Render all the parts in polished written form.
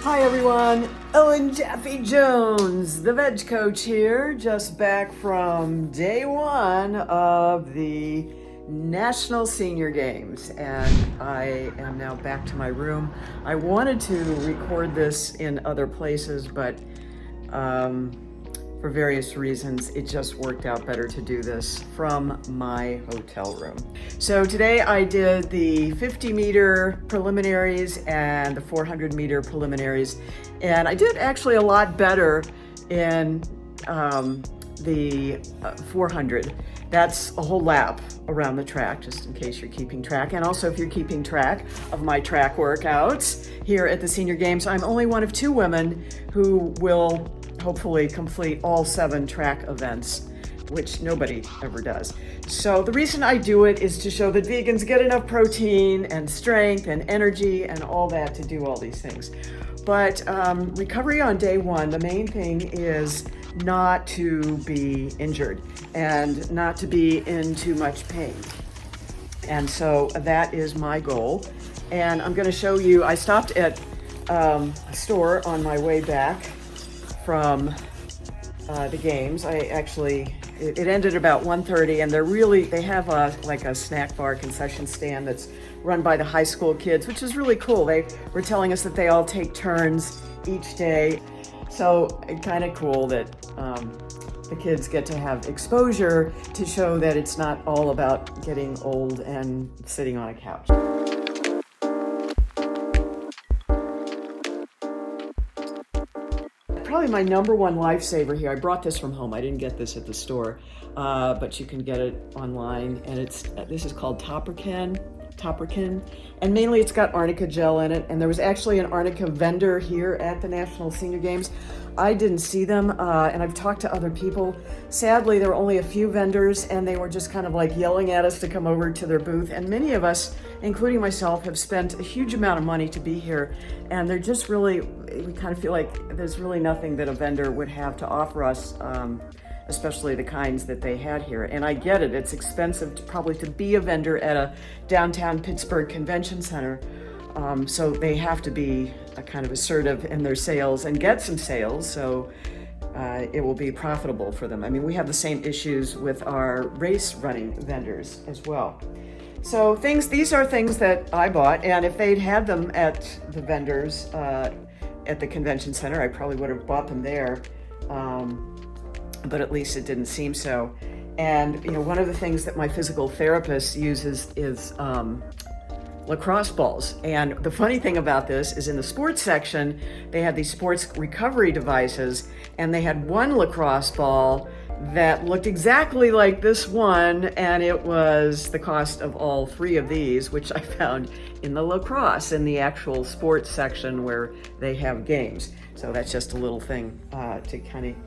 Hi everyone, Ellen Jaffe Jones, the Veg Coach here, just back from day one of the National Senior Games, and I am now back to my room. I wanted to record this in other places, but for various reasons, it just worked out better to do this from my hotel room. So today I did the 50-meter preliminaries and the 400-meter preliminaries, and I did actually a lot better in the 400. That's a whole lap around the track, just in case you're keeping track. And also if you're keeping track of my track workouts here at the Senior Games, I'm only one of two women who will hopefully complete all 7 track events, which nobody ever does. So the reason I do it is to show that vegans get enough protein and strength and energy and all that to do all these things. But recovery on day one, the main thing is not to be injured and not to be in too much pain. And so that is my goal. And I'm going to show you, I stopped at a store on my way back from the games. It ended about 1:30, and they have like a snack bar concession stand that's run by the high school kids, which is really cool. They were telling us that they all take turns each day. So kind of cool that the kids get to have exposure to show that it's not all about getting old and sitting on a couch. Probably my number one lifesaver here. I brought this from home. I didn't get this at the store, but you can get it online. And this is called Topricin, and mainly it's got arnica gel in it. And there was actually an arnica vendor here at the National Senior Games. I didn't see them, and I've talked to other people. Sadly, there were only a few vendors, and they were just kind of like yelling at us to come over to their booth. And many of us, including myself, have spent a huge amount of money to be here, and they're just really, we kind of feel like there's really nothing that a vendor would have to offer us, especially the kinds that they had here. And I get it, it's expensive probably to be a vendor at a downtown Pittsburgh convention center. So they have to be kind of assertive in their sales and get some sales, so it will be profitable for them. I mean, we have the same issues with our race running vendors as well. So these are things that I bought, and if they'd had them at the vendors at the convention center, I probably would have bought them there, but at least it didn't seem so. And one of the things that my physical therapist uses is lacrosse balls. And the funny thing about this is in the sports section, they had these sports recovery devices, and they had one lacrosse ball that looked exactly like this one, and it was the cost of all 3 of these, which I found in the lacrosse, in the actual sports section where they have games. So that's just a little thing to kind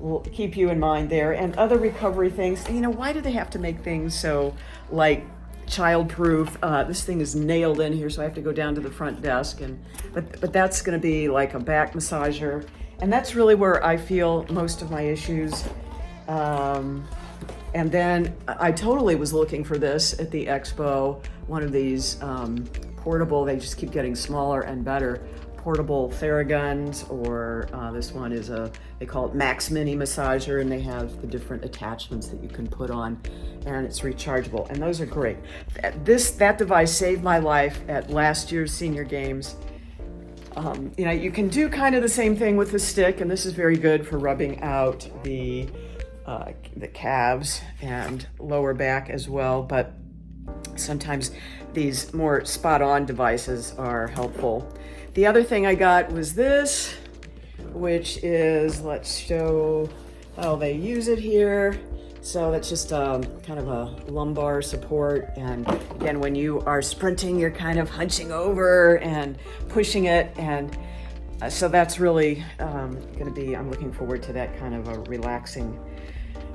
of keep you in mind there. And other recovery things, why do they have to make things so like child-proof? This thing is nailed in here, so I have to go down to the front desk, but that's going to be like a back massager, and that's really where I feel most of my issues. And then I totally was looking for this at the expo, one of these portable, they just keep getting smaller and better, portable Theraguns, or this one is they call it Max Mini Massager, and they have the different attachments that you can put on, and it's rechargeable, and those are great. That device saved my life at last year's Senior Games. You can do kind of the same thing with the stick, and this is very good for rubbing out the calves and lower back as well, but sometimes these more spot-on devices are helpful. The other thing I got was this, which is, let's show how they use it here. So that's just kind of a lumbar support, and again, when you are sprinting, you're kind of hunching over and pushing it, and so that's really going to be, I'm looking forward to that kind of a relaxing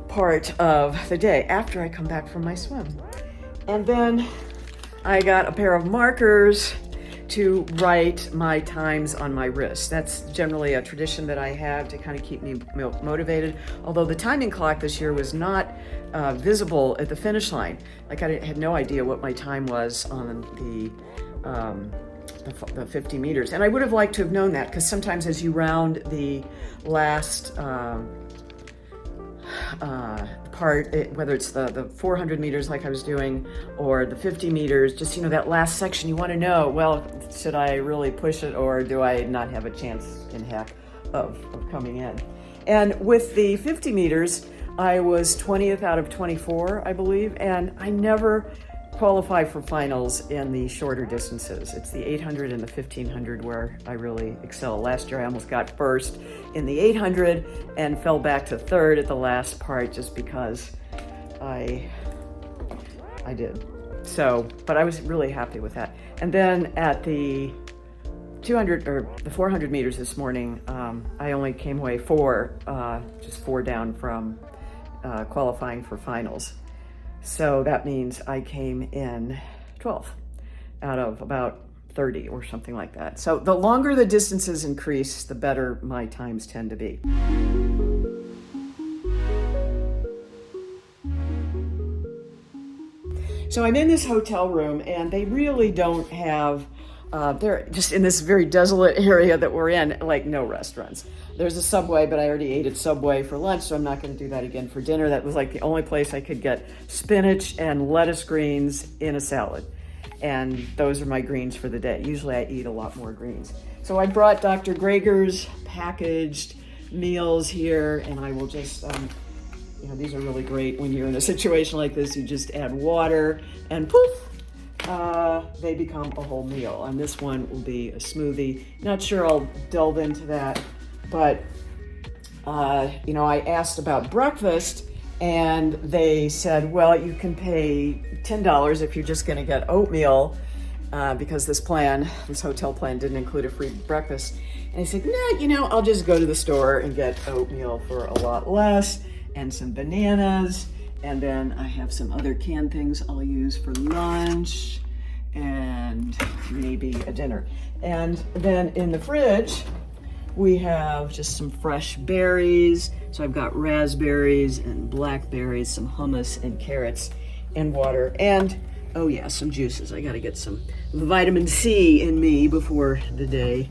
part of the day after I come back from my swim. And then I got a pair of markers to write my times on my wrist. That's generally a tradition that I have to kind of keep me motivated, although the timing clock this year was not visible at the finish line. Like, I had no idea what my time was on the the 50 meters. And I would have liked to have known that, because sometimes as you round the last part, whether it's the 400 meters like I was doing, or the 50 meters, just, that last section, you want to know, well, should I really push it, or do I not have a chance in heck of coming in? And with the 50 meters, I was 20th out of 24, I believe, and I never qualify for finals in the shorter distances. It's the 800 and the 1500 where I really excel. Last year I almost got first in the 800 and fell back to third at the last part just because I did. So, but I was really happy with that. And then at the 200 or the 400 meters this morning, I only came away just four down from qualifying for finals. So that means I came in 12th out of about 30 or something like that. So the longer the distances increase, the better my times tend to be. So I'm in this hotel room, and they really don't have, they're just in this very desolate area that we're in, like no restaurants. There's a Subway, but I already ate at Subway for lunch, so I'm not going to do that again for dinner. That was like the only place I could get spinach and lettuce greens in a salad. And those are my greens for the day. Usually I eat a lot more greens. So I brought Dr. Greger's packaged meals here, and I will just, these are really great when you're in a situation like this. You just add water, and poof, they become a whole meal. And this one will be a smoothie. Not sure I'll delve into that. But, I asked about breakfast, and they said, well, you can pay $10 if you're just going to get oatmeal, because this hotel plan didn't include a free breakfast. And I said, no, I'll just go to the store and get oatmeal for a lot less, and some bananas, and then I have some other canned things I'll use for lunch, and maybe a dinner. And then in the fridge, we have just some fresh berries. So I've got raspberries and blackberries, some hummus and carrots and water. And, oh yeah, some juices. I gotta get some vitamin C in me before the day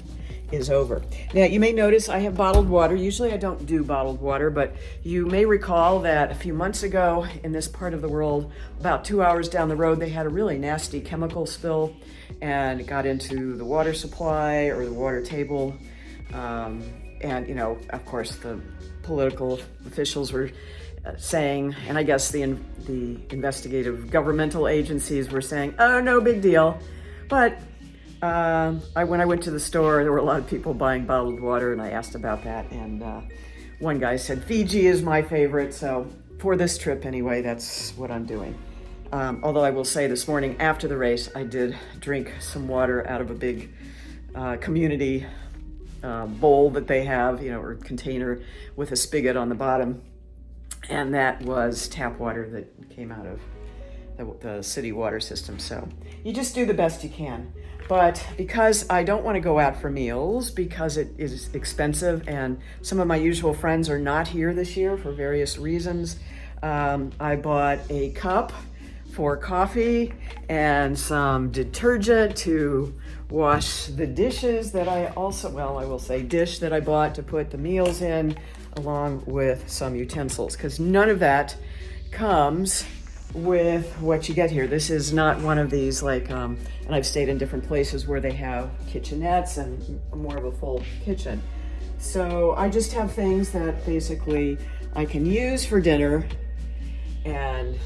is over. Now, you may notice I have bottled water. Usually I don't do bottled water, but you may recall that a few months ago in this part of the world, about 2 hours down the road, they had a really nasty chemical spill, and it got into the water supply or the water table. And, of course, the political officials were saying, and I guess the investigative governmental agencies were saying, oh, no big deal. But when I went to the store, there were a lot of people buying bottled water, and I asked about that. And one guy said, Fiji is my favorite. So for this trip anyway, that's what I'm doing. Although I will say this morning after the race, I did drink some water out of a big community bowl that they have, or container with a spigot on the bottom. And that was tap water that came out of the city water system. So you just do the best you can. But because I don't want to go out for meals, because it is expensive, and some of my usual friends are not here this year for various reasons, I bought a cup for coffee and some detergent to wash the dishes that I bought to put the meals in, along with some utensils, because none of that comes with what you get here. This is not one of these and I've stayed in different places where they have kitchenettes and more of a full kitchen. So I just have things that basically I can use for dinner, and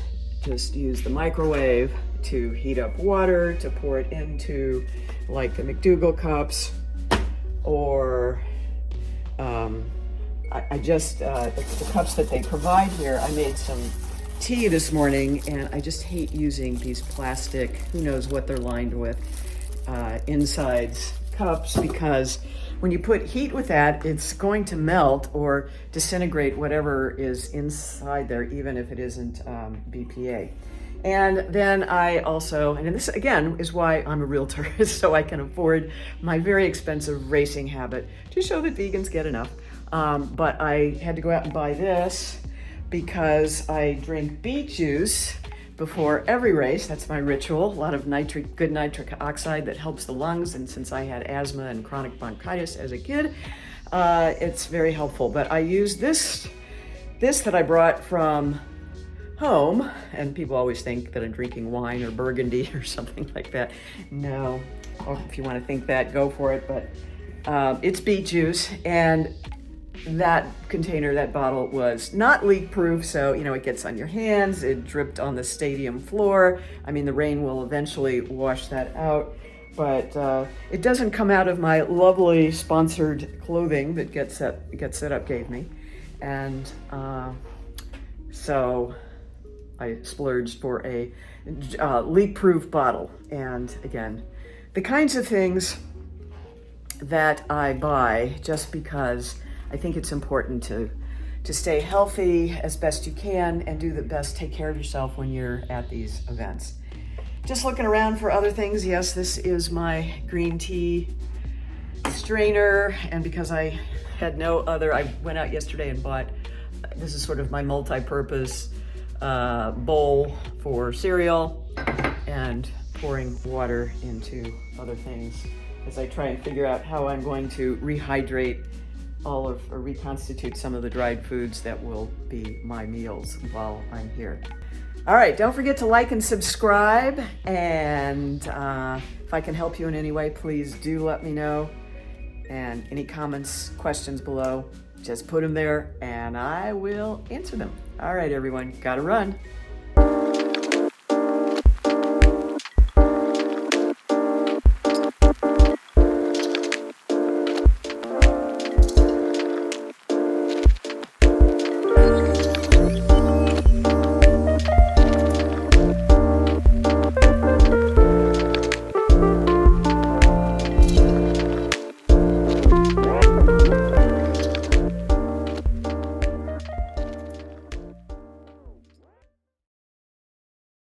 just use the microwave to heat up water, to pour it into like the McDougall cups, or the cups that they provide here. I made some tea this morning, and I just hate using these plastic, who knows what they're lined with, insides cups, because when you put heat with that, it's going to melt or disintegrate whatever is inside there, even if it isn't BPA. And then I also, and this again is why I'm a realtor, so I can afford my very expensive racing habit to show that vegans get enough. But I had to go out and buy this because I drink beet juice before every race. That's my ritual. A lot of good nitric oxide that helps the lungs. And since I had asthma and chronic bronchitis as a kid, it's very helpful. But I use this that I brought from home, and people always think that I'm drinking wine or Burgundy or something like that. No, or if you want to think that, go for it. But it's beet juice, and that container, that bottle was not leak proof, so it gets on your hands. It dripped on the stadium floor. I mean, the rain will eventually wash that out, but it doesn't come out of my lovely sponsored clothing that Get Set Up gave me. And so I splurged for a leak-proof bottle. And again, the kinds of things that I buy just because I think it's important to stay healthy as best you can and do the best, take care of yourself when you're at these events. Just looking around for other things. Yes, this is my green tea strainer, and because I had no other, I went out yesterday and bought, this is sort of my multi-purpose bowl for cereal and pouring water into other things as I try and figure out how I'm going to rehydrate or reconstitute some of the dried foods that will be my meals while I'm here. All right, don't forget to like and subscribe, and if I can help you in any way, please do let me know. And any comments, questions below, just put them there and I will answer them. All right, everyone, gotta run.